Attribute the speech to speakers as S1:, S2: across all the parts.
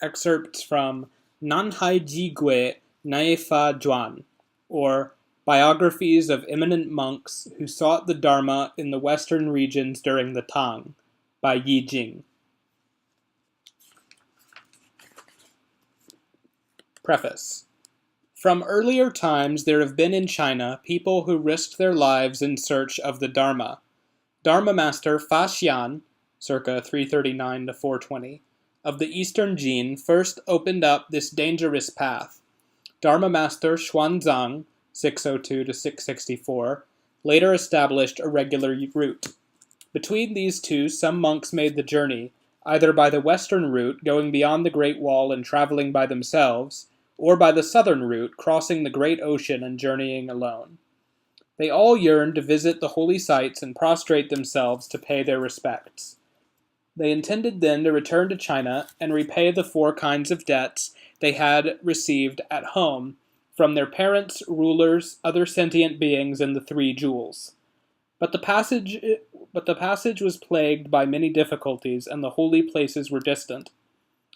S1: excerpts from Nanhai Jigui Naifa Juan, or Biographies of Eminent Monks Who Sought the Dharma in the Western Regions During the Tang, by Yijing. Preface. From earlier times there have been in China people who risked their lives in search of the Dharma. Dharma master Fa Xian, circa 339 to 420, of the Eastern Jin first opened up this dangerous path. Dharma master Xuanzhao, 602 to 664, later established a regular route. Between these two, some monks made the journey, either by the western route, going beyond the Great Wall and traveling by themselves, or by the southern route, crossing the great ocean and journeying alone. They all yearned to visit the holy sites and prostrate themselves to pay their respects. They intended then to return to China and repay the 4 kinds of debts they had received at home from their parents, rulers, other sentient beings, and the 3 jewels. But the passage was plagued by many difficulties, and the holy places were distant.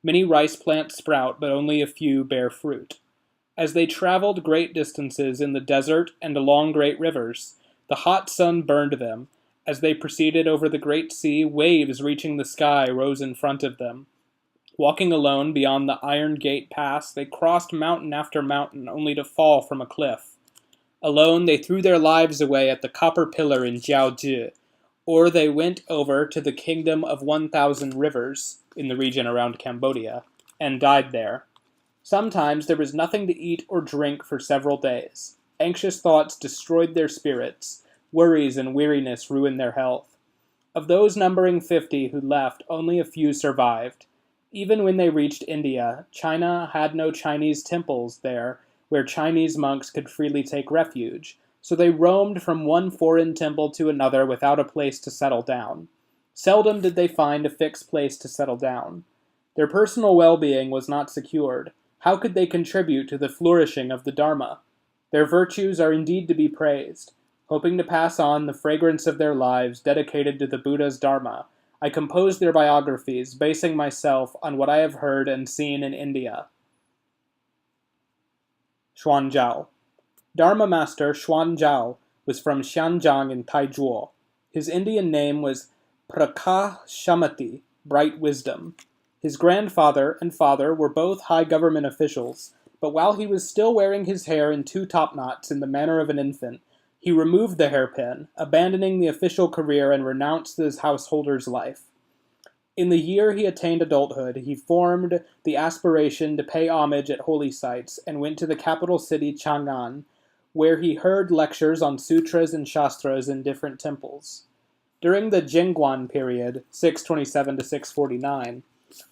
S1: Many rice plants sprout, but only a few bear fruit. As they traveled great distances in the desert and along great rivers, the hot sun burned them. As they proceeded over the great sea, waves reaching the sky rose in front of them. Walking alone beyond the Iron Gate Pass, they crossed mountain after mountain, only to fall from a cliff. Alone, they threw their lives away at the Copper Pillar in Jiaozhi, or they went over to the Kingdom of 1,000 Rivers, in the region around Cambodia, and died there. Sometimes there was nothing to eat or drink for several days. Anxious thoughts destroyed their spirits. Worries and weariness ruined their health. Of those numbering 50 who left, only a few survived. Even when they reached India, China had no Chinese temples there where Chinese monks could freely take refuge, so they roamed from one foreign temple to another without a place to settle down. Seldom did they find a fixed place to settle down. Their personal well-being was not secured. How could they contribute to the flourishing of the Dharma? Their virtues are indeed to be praised. Hoping to pass on the fragrance of their lives dedicated to the Buddha's Dharma, I composed their biographies, basing myself on what I have heard and seen in India. Xuanzhao. Dharma master Xuanzhao was from Xianjiang in Taizhuo. His Indian name was Prakashamati, bright wisdom. His grandfather and father were both high government officials, but while he was still wearing his hair in 2 topknots in the manner of an infant, he removed the hairpin, abandoning the official career and renounced his householder's life. In the year he attained adulthood, he formed the aspiration to pay homage at holy sites and went to the capital city Chang'an, where he heard lectures on sutras and shastras in different temples. During the Jingguan period, 627 to 649,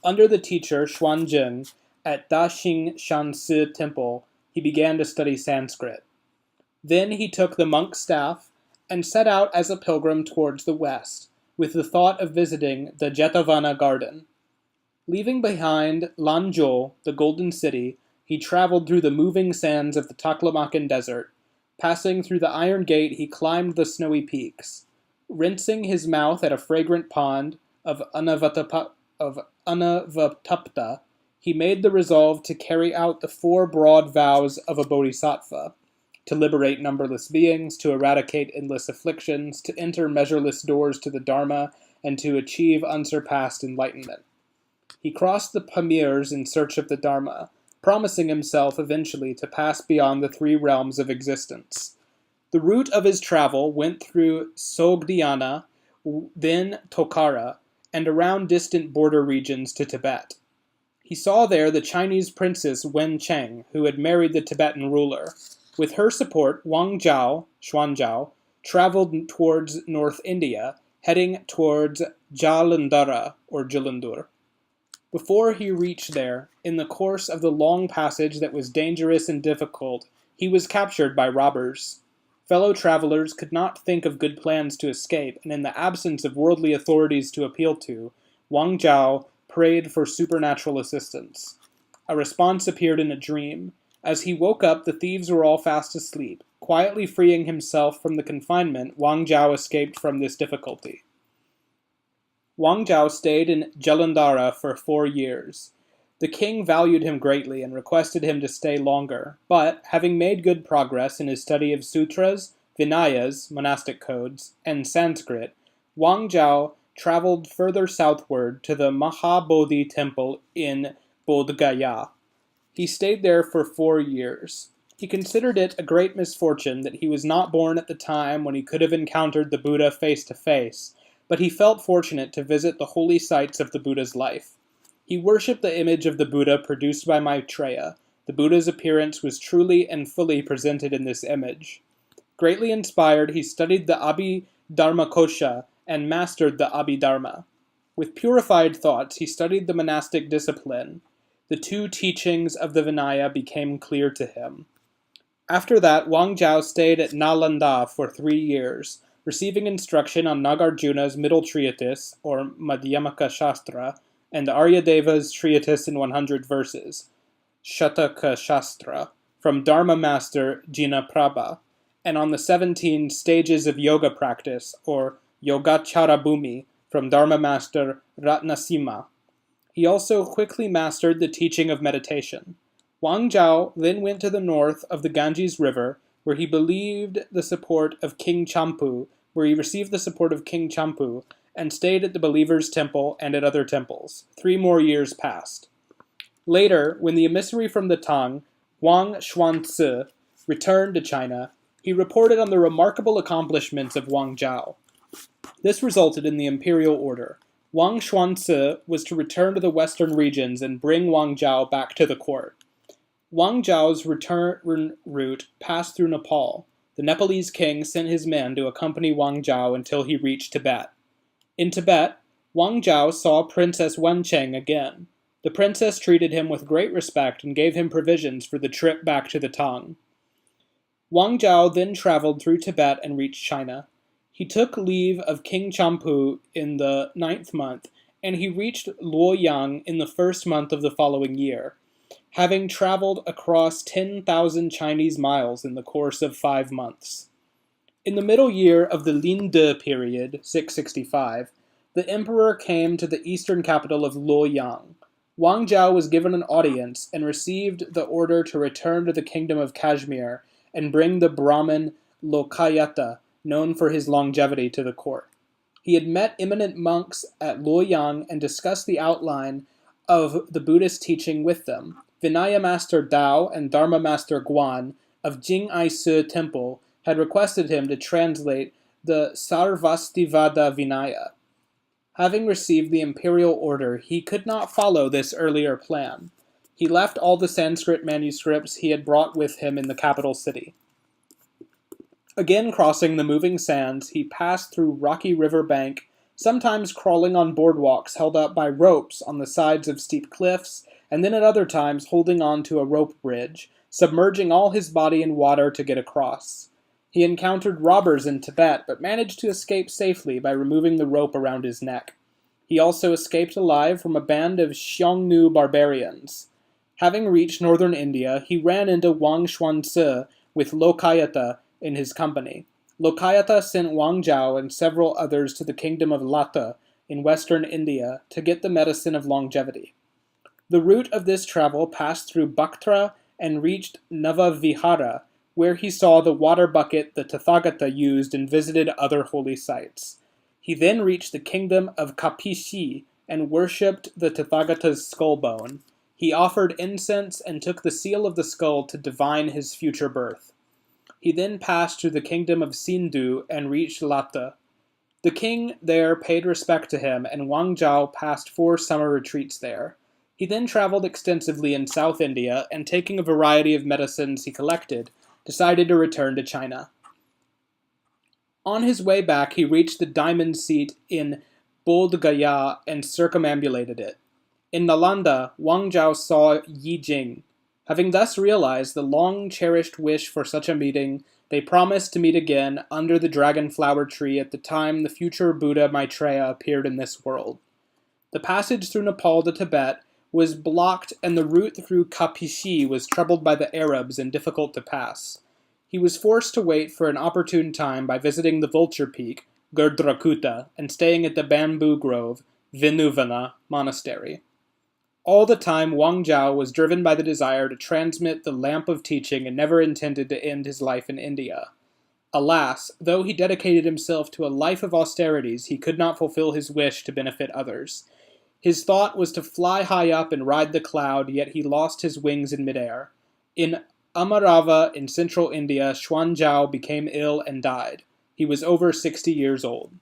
S1: under the teacher Xuanzhao at Daxing Shansi Temple, he began to study Sanskrit. Then he took the monk's staff and set out as a pilgrim towards the west, with the thought of visiting the Jetavana garden. Leaving behind Lanzhou, the Golden City, he traveled through the moving sands of the Taklamakan Desert. Passing through the Iron Gate, he climbed the snowy peaks. Rinsing his mouth at a fragrant pond of Anavatapta, he made the resolve to carry out the 4 broad vows of a bodhisattva: to liberate numberless beings, to eradicate endless afflictions, to enter measureless doors to the Dharma, and to achieve unsurpassed enlightenment. He crossed the Pamirs in search of the Dharma, promising himself eventually to pass beyond the 3 realms of existence. The route of his travel went through Sogdiana, then Tokhara, and around distant border regions to Tibet. He saw there the Chinese princess Wen Cheng, who had married the Tibetan ruler. With her support, Xuanzhao, traveled towards North India, heading towards Jalandhara, or Jalandhur. Before he reached there, in the course of the long passage that was dangerous and difficult, he was captured by robbers. Fellow travelers could not think of good plans to escape, and in the absence of worldly authorities to appeal to, Wang Zhao prayed for supernatural assistance. A response appeared in a dream. As he woke up, the thieves were all fast asleep. Quietly freeing himself from the confinement, Wang Zhao escaped from this difficulty. Wang Zhao stayed in Jalandhara for 4 years. The king valued him greatly and requested him to stay longer, but, having made good progress in his study of sutras, Vinayas, monastic codes, and Sanskrit, Xuanzhao traveled further southward to the Mahabodhi temple in Bodh Gaya. He stayed there for 4 years. He considered it a great misfortune that he was not born at the time when he could have encountered the Buddha face to face, but he felt fortunate to visit the holy sites of the Buddha's life. He worshipped the image of the Buddha produced by Maitreya. The Buddha's appearance was truly and fully presented in this image. Greatly inspired, he studied the Abhidharmakosha and mastered the Abhidharma. With purified thoughts, he studied the monastic discipline. The 2 teachings of the Vinaya became clear to him. After that, Xuanzhao stayed at Nalanda for 3 years, receiving instruction on Nagarjuna's middle treatise, or Madhyamaka Shastra, and Aryadeva's treatise in 100 verses, Shataka Shastra, from Dharma master Jinaprabha, and on the 17 stages of yoga practice, or Yogacharabhumi, from Dharma master Ratnasimha. He also quickly mastered the teaching of meditation. Xuanzhao then went to the north of the Ganges River, where he received the support of King Champu, and stayed at the Believer's Temple and at other temples. 3 more years passed. Later, when the emissary from the Tang, Wang Xuanzi, returned to China, he reported on the remarkable accomplishments of Xuanzhao. This resulted in the imperial order. Wang Xuanzi was to return to the western regions and bring Xuanzhao back to the court. Xuanzhao's return route passed through Nepal. The Nepalese king sent his men to accompany Xuanzhao until he reached Tibet. In Tibet, Xuanzhao saw Princess Wencheng again. The princess treated him with great respect and gave him provisions for the trip back to the Tang. Xuanzhao then traveled through Tibet and reached China. He took leave of King Champu in the 9th month, and he reached Luoyang in the 1st month of the following year, having traveled across 10,000 Chinese miles in the course of 5 months. In the middle year of the Linde period, 665, the emperor came to the eastern capital of Luoyang. Xuanzhao was given an audience and received the order to return to the kingdom of Kashmir and bring the Brahmin Lokayata, known for his longevity, to the court. He had met eminent monks at Luoyang and discussed the outline of the Buddhist teaching with them. Vinaya Master Dao and Dharma Master Guan of Jing'ai-Si Temple had requested him to translate the Sarvastivada Vinaya. Having received the imperial order, he could not follow this earlier plan. He left all the Sanskrit manuscripts he had brought with him in the capital city. Again crossing the moving sands, he passed through rocky river bank, sometimes crawling on boardwalks held up by ropes on the sides of steep cliffs, and then at other times holding on to a rope bridge, submerging all his body in water to get across. He encountered robbers in Tibet, but managed to escape safely by removing the rope around his neck. He also escaped alive from a band of Xiongnu barbarians. Having reached northern India, he ran into Wang Xuanzi with Lokayata in his company. Lokayata sent Xuanzhao and several others to the kingdom of Lata in western India to get the medicine of longevity. The route of this travel passed through Bhaktra and reached Navavihara, where he saw the water bucket the Tathagata used and visited other holy sites. He then reached the kingdom of Kapishi and worshipped the Tathagata's skull bone. He offered incense and took the seal of the skull to divine his future birth. He then passed through the kingdom of Sindhu and reached Lata. The king there paid respect to him, and Xuanzhao passed 4 summer retreats there. He then traveled extensively in South India, and taking a variety of medicines he collected, decided to return to China. On his way back, he reached the diamond seat in Bodh Gaya and circumambulated it. In Nalanda, Xuanzhao saw Yijing. Having thus realized the long-cherished wish for such a meeting, they promised to meet again under the dragon flower tree at the time the future Buddha Maitreya appeared in this world. The passage through Nepal to Tibet was blocked, and the route through Kapishi was troubled by the Arabs and difficult to pass. He was forced to wait for an opportune time by visiting the Vulture Peak, Gurdrakuta, and staying at the Bamboo Grove, Vinuvana Monastery. All the time, Xuanzhao was driven by the desire to transmit the lamp of teaching and never intended to end his life in India. Alas, though he dedicated himself to a life of austerities, he could not fulfill his wish to benefit others. His thought was to fly high up and ride the cloud, yet he lost his wings in midair. In Amarava in central India, Xuanzhao became ill and died. He was over 60 years old.